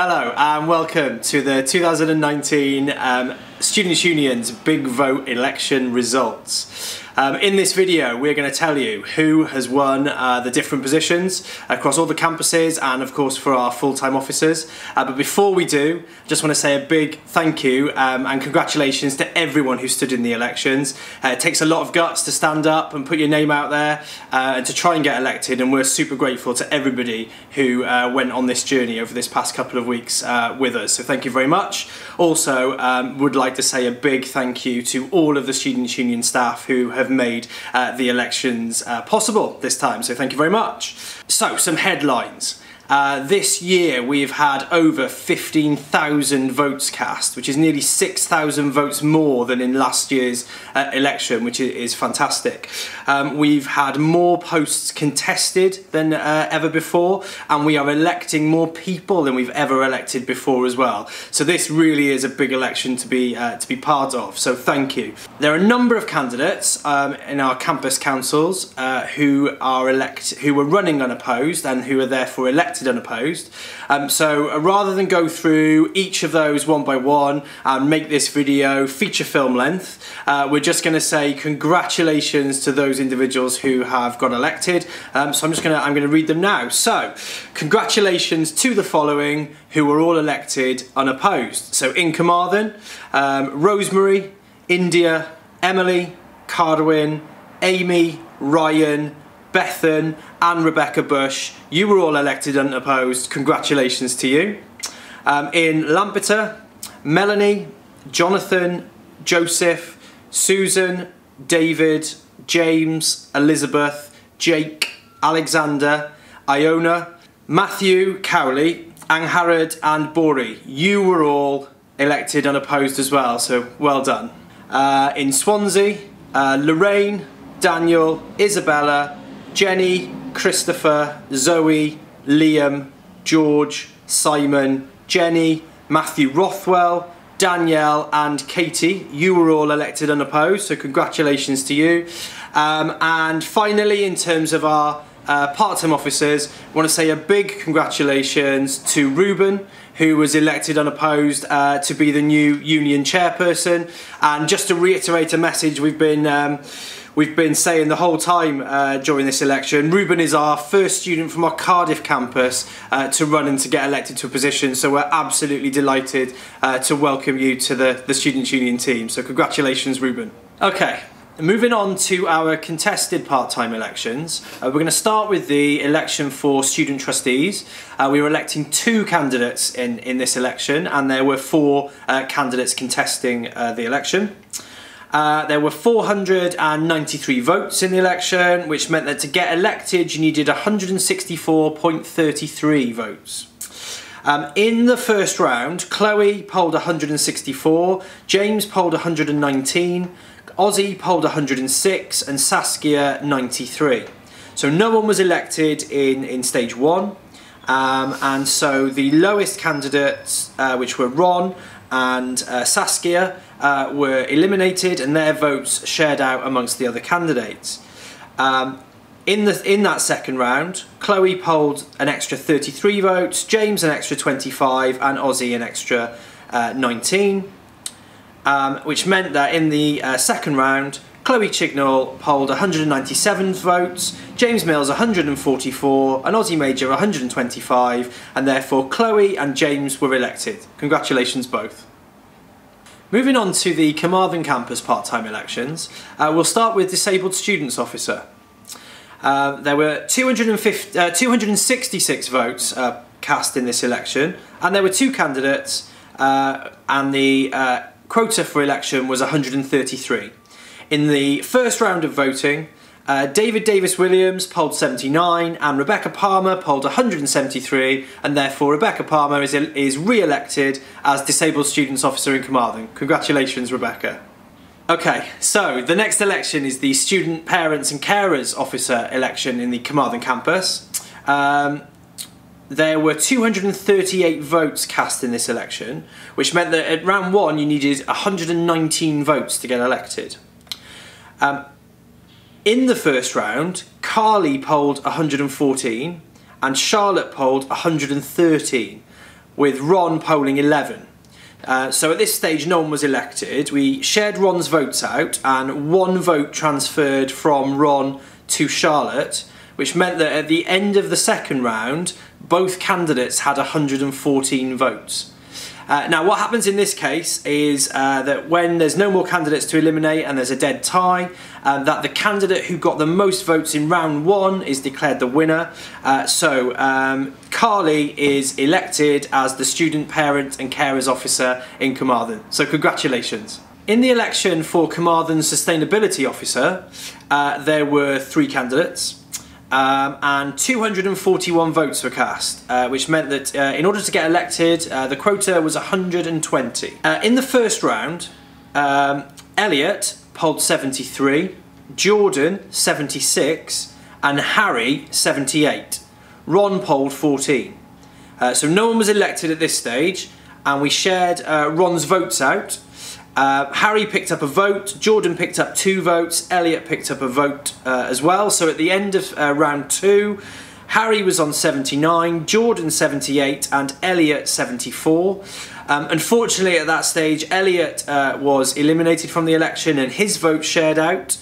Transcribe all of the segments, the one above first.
Hello and welcome to the 2019 Students' Union's Big Vote election results. In this video we're going to tell you who has won the different positions across all the campuses and of course for our full-time officers. But before we do, I just want to say a big thank you and congratulations to everyone who stood in the elections. It takes a lot of guts to stand up and put your name out there and to try and get elected, and we're super grateful to everybody who went on this journey over this past couple of weeks with us. So thank you very much. Also would like to say a big thank you to all of the Students' Union staff who have made the elections possible this time, so thank you very much. So, some headlines. This year we've had over 15,000 votes cast, which is nearly 6,000 votes more than in last year's election, which is fantastic. We've had more posts contested than ever before, and we are electing more people than we've ever elected before as well. So this really is a big election to be part of, so thank you. There are a number of candidates in our campus councils who were running unopposed and who are therefore elected unopposed. So rather than go through each of those one by one and make this video feature film length, we're just going to say congratulations to those individuals who have got elected. So I'm going to read them now. So congratulations to the following who were all elected unopposed. So in Carmarthen, Rosemary, India, Emily, Carwyn, Amy, Ryan, Bethan and Rebecca Bush, you were all elected unopposed. Congratulations to you. In Lampeter, Melanie, Jonathan, Joseph, Susan, David, James, Elizabeth, Jake, Alexander, Iona, Matthew, Cowley, Angharad and Bori, you were all elected unopposed as well, so well done. In Swansea, Lorraine, Daniel, Isabella, Jenny, Christopher, Zoe, Liam, George, Simon, Jenny, Matthew Rothwell, Danielle and Katie, you were all elected unopposed, so congratulations to you. And finally, in terms of our part-time officers, I want to say a big congratulations to Ruben, who was elected unopposed to be the new union chairperson. And just to reiterate a message we've been saying the whole time during this election, Ruben is our first student from our Cardiff campus to run and to get elected to a position, so we're absolutely delighted to welcome you to the Students' Union team. So congratulations, Ruben. Okay. Moving on to our contested part-time elections, we're going to start with the election for student trustees. We were electing 2 candidates in this election, and there were 4 candidates contesting the election. There were 493 votes in the election, which meant that to get elected you needed 164.33 votes. In the first round, Chloe polled 164, James polled 119, Ozzy polled 106 and Saskia 93. So no one was elected in stage 1, and so the lowest candidates, which were Ron and Saskia, were eliminated and their votes shared out amongst the other candidates. In that second round, Chloe polled an extra 33 votes, James an extra 25 and Ozzy an extra 19. Which meant that in the second round, Chloe Chignall polled 197 votes, James Mills 144 and Ozzy Major 125, and therefore Chloe and James were elected. Congratulations both. Moving on to the Carmarthen campus part-time elections, we'll start with Disabled Students Officer. There were 266 votes cast in this election, and there were 2 candidates, and the quota for election was 133. In the first round of voting, David Davis-Williams polled 79 and Rebecca Palmer polled 173, and therefore Rebecca Palmer is re-elected as Disabled Students Officer in Carmarthen. Congratulations, Rebecca. Okay, so the next election is the Student Parents and Carers Officer election in the Carmarthen campus. There were 238 votes cast in this election, which meant that at round 1 you needed 119 votes to get elected. In the first round, Carly polled 114 and Charlotte polled 113, with Ron polling 11. So at this stage no one was elected. We shared Ron's votes out and one vote transferred from Ron to Charlotte, which meant that at the end of the second round both candidates had 114 votes. Now what happens in this case is that when there's no more candidates to eliminate and there's a dead tie, that the candidate who got the most votes in round one is declared the winner. So Carly is elected as the Student Parent and Carers Officer in Carmarthen. So congratulations. In the election for Carmarthen's Sustainability Officer, there were 3 candidates. And 241 votes were cast, which meant that in order to get elected, the quota was 120. In the first round, Elliot polled 73, Jordan 76, and Harry 78. Ron polled 14. So no one was elected at this stage, and we shared Ron's votes out. Harry picked up a vote, Jordan picked up 2 votes, Elliot picked up a vote as well. So at the end of round 2, Harry was on 79, Jordan 78 and Elliot 74. Unfortunately at that stage Elliot was eliminated from the election and his vote shared out.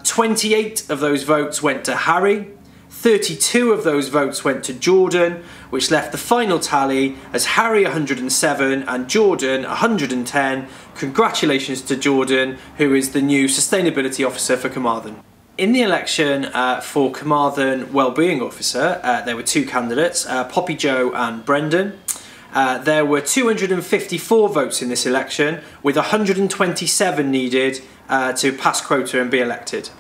28 of those votes went to Harry, 32 of those votes went to Jordan, which left the final tally as Harry 107 and Jordan 110. Congratulations to Jordan, who is the new Sustainability Officer for Carmarthen. In the election for Carmarthen Wellbeing Officer, there were 2 candidates, Poppy Jo and Brendan. There were 254 votes in this election, with 127 needed to pass quota and be elected.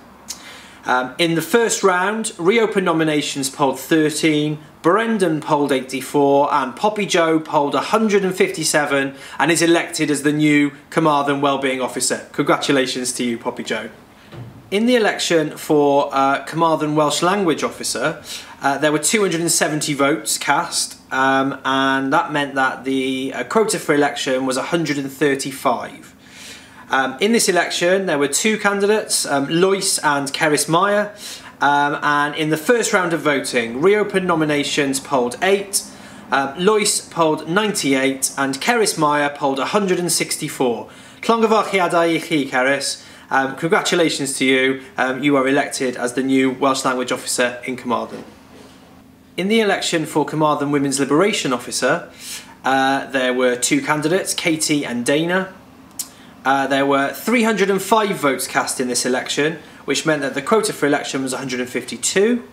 In the first round, reopened nominations polled 13, Brendan polled 84 and Poppy Jo polled 157 and is elected as the new Carmarthen Wellbeing Officer. Congratulations to you, Poppy Jo. In the election for Carmarthen Welsh Language Officer, there were 270 votes cast and that meant that the quota for election was 135. In this election there were 2 candidates, Lois and Cerys Meyer, and in the first round of voting reopened nominations polled 8, Lois polled 98 and Cerys Meyer polled 164. Llongyfarchiadau I chi, Cerys. Congratulations to you, you are elected as the new Welsh Language Officer in Carmarthen. In the election for Carmarthen Women's Liberation Officer there were 2 candidates, Katie and Dana. There were 305 votes cast in this election, which meant that the quota for election was 152.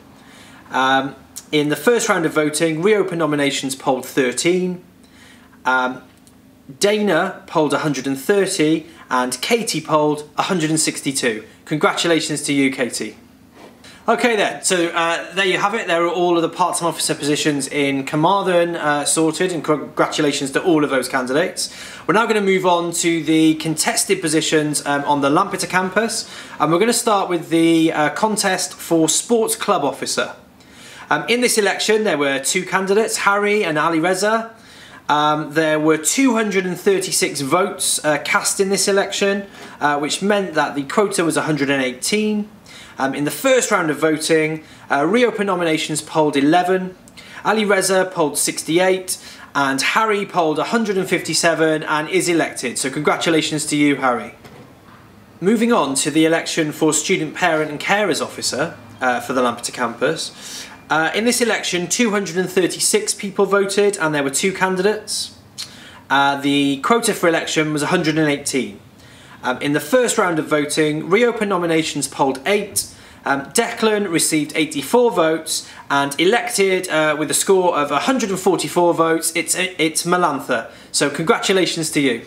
In the first round of voting, reopened nominations polled 13. Dana polled 130 and Katie polled 162. Congratulations to you, Katie. Okay then, so there you have it. There are all of the part-time officer positions in Carmarthen sorted, and congratulations to all of those candidates. We're now going to move on to the contested positions on the Lampeter campus, and we're going to start with the contest for Sports Club Officer. In this election there were 2 candidates, Harry and Ali Reza. There were 236 votes cast in this election, which meant that the quota was 118. In the first round of voting, reopened nominations polled 11, Ali Reza polled 68, and Harry polled 157 and is elected. So congratulations to you, Harry. Moving on to the election for Student Parent and Carers Officer for the Lampeter campus. In this election, 236 people voted and there were 2 candidates. The quota for election was 118. In the first round of voting, reopened nominations polled 8. Declan received 84 votes and elected with a score of 144 votes. It's Melantha. So congratulations to you.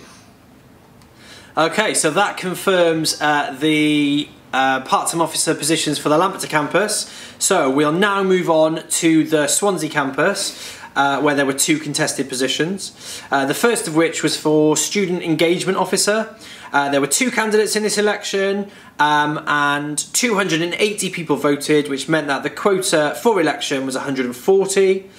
Okay, so that confirms the part-time officer positions for the Lampeter campus. So we'll now move on to the Swansea campus, where there were 2 contested positions. The first of which was for Student Engagement Officer. There were 2 candidates in this election and 280 people voted, which meant that the quota for election was 140.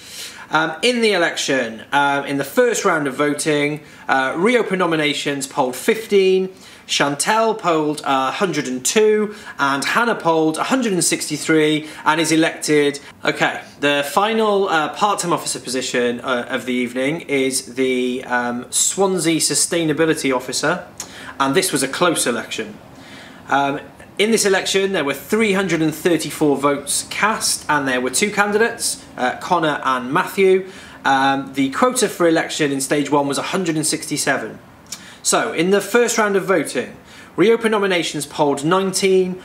In the election, in the first round of voting, reopen nominations polled 15, Chantel polled 102, and Hannah polled 163 and is elected. Okay, the final part-time officer position of the evening is the Swansea Sustainability Officer, and this was a close election. In this election there were 334 votes cast and there were two candidates, Connor and Matthew. The quota for election in stage 1 was 167. So in the first round of voting, reopen nominations polled 19,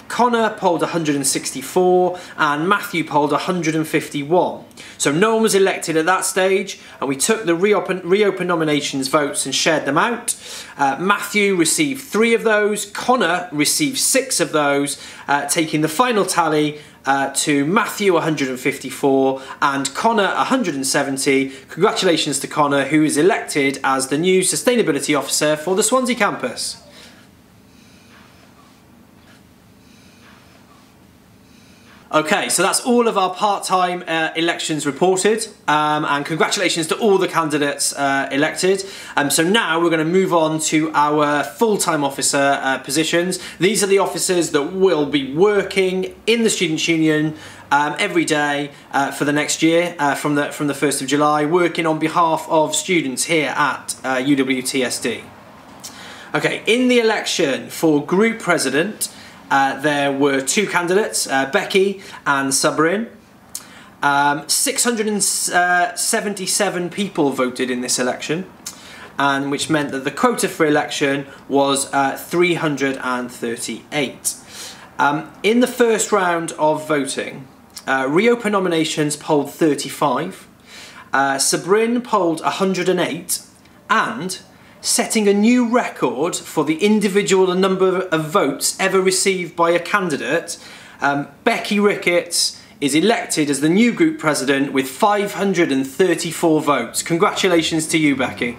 Connor polled 164 and Matthew polled 151. So no one was elected at that stage, and we took the reopen nominations votes and shared them out. Matthew received 3 of those, Connor received 6 of those, taking the final tally to Matthew 154 and Connor 170. Congratulations to Connor, who is elected as the new Sustainability Officer for the Swansea campus. Okay, so that's all of our part-time elections reported, and congratulations to all the candidates elected. So now we're going to move on to our full-time officer positions. These are the officers that will be working in the Students' Union every day for the next year, from the 1st of July, working on behalf of students here at UWTSD. Okay, in the election for Group President, there were 2 candidates, Becky and Sabrin. 677 people voted in this election, and which meant that the quota for election was 338. In the first round of voting, reopen nominations polled 35, Sabrin polled 108, and setting a new record for the individual number of votes ever received by a candidate, Becky Ricketts is elected as the new group president with 534 votes. Congratulations to you, Becky.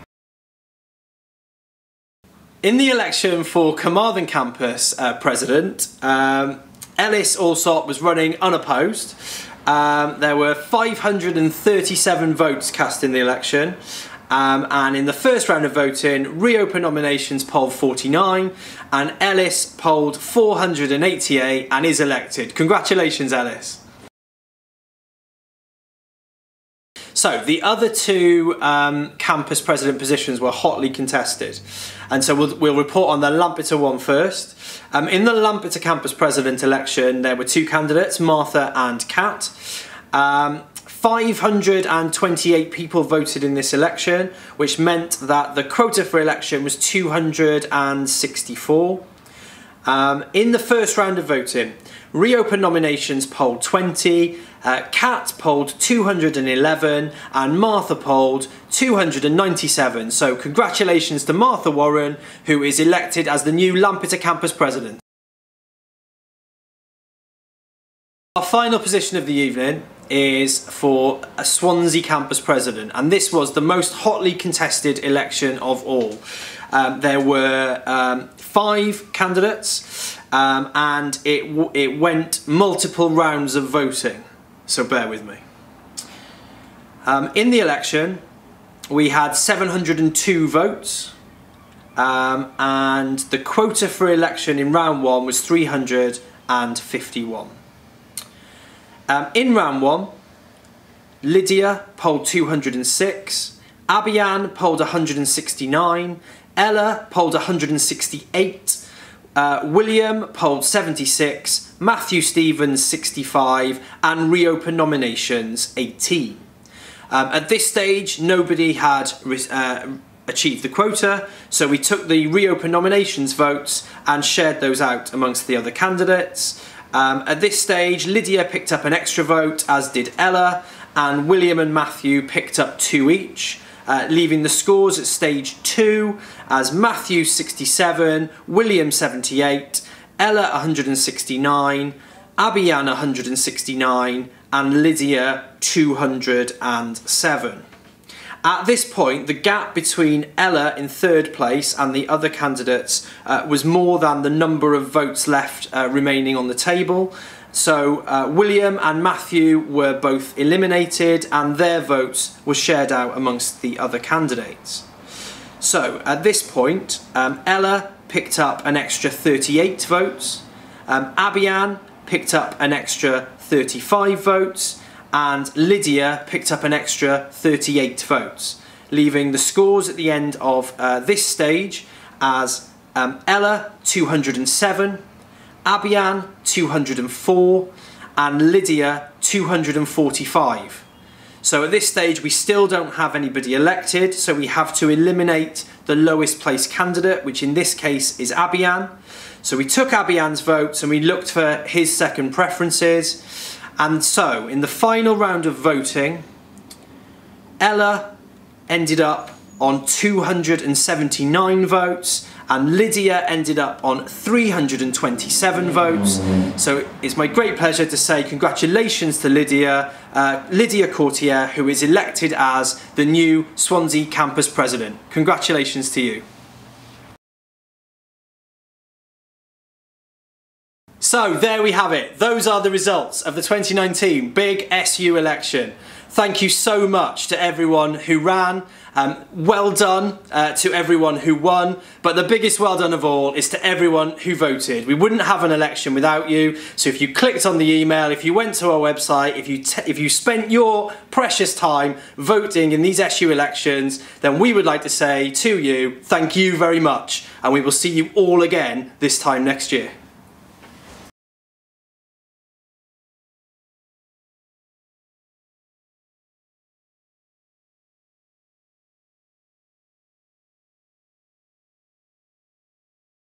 In the election for Carmarthen campus president, Ellis Allsop was running unopposed. There were 537 votes cast in the election. And in the first round of voting, reopen nominations polled 49 and Ellis polled 488 and is elected. Congratulations, Ellis. So the other 2 campus president positions were hotly contested, and so we'll report on the Lampeter one first. In the Lampeter campus president election there were 2 candidates, Martha and Kat. 528 people voted in this election, which meant that the quota for election was 264. In the first round of voting, reopen nominations polled 20, Kat polled 211 and Martha polled 297. So congratulations to Martha Warren, who is elected as the new Lampeter campus president. Our final position of the evening is for a Swansea campus president, and this was the most hotly contested election of all. There were 5 candidates, and it went multiple rounds of voting, so bear with me. In the election we had 702 votes, and the quota for election in round 1 was 351. In round 1, Lydia polled 206, Abian polled 169, Ella polled 168, William polled 76, Matthew Stevens 65, and reopen nominations 18. At this stage, nobody had achieved the quota, so we took the reopen nominations votes and shared those out amongst the other candidates. At this stage, Lydia picked up an extra vote, as did Ella, and William and Matthew picked up 2 each, leaving the scores at stage 2 as Matthew 67, William 78, Ella 169, Abian 169, and Lydia 207. At this point, the gap between Ella in 3rd place and the other candidates was more than the number of votes left remaining on the table. So William and Matthew were both eliminated and their votes were shared out amongst the other candidates. So at this point, Ella picked up an extra 38 votes, Abian picked up an extra 35 votes, and Lydia picked up an extra 38 votes, leaving the scores at the end of this stage as Ella 207, Abian 204, and Lydia 245. So at this stage we still don't have anybody elected, so we have to eliminate the lowest placed candidate, which in this case is Abian. So we took Abian's votes and we looked for his second preferences. And so in the final round of voting, Ella ended up on 279 votes and Lydia ended up on 327 votes. So it's my great pleasure to say congratulations to Lydia, Lydia Courtier, who is elected as the new Swansea campus president. Congratulations to you. So there we have it. Those are the results of the 2019 Big SU election. Thank you so much to everyone who ran. Well done to everyone who won, but the biggest well done of all is to everyone who voted. We wouldn't have an election without you, so if you clicked on the email, if you went to our website, if you spent your precious time voting in these SU elections, then we would like to say to you, thank you very much, and we will see you all again this time next year.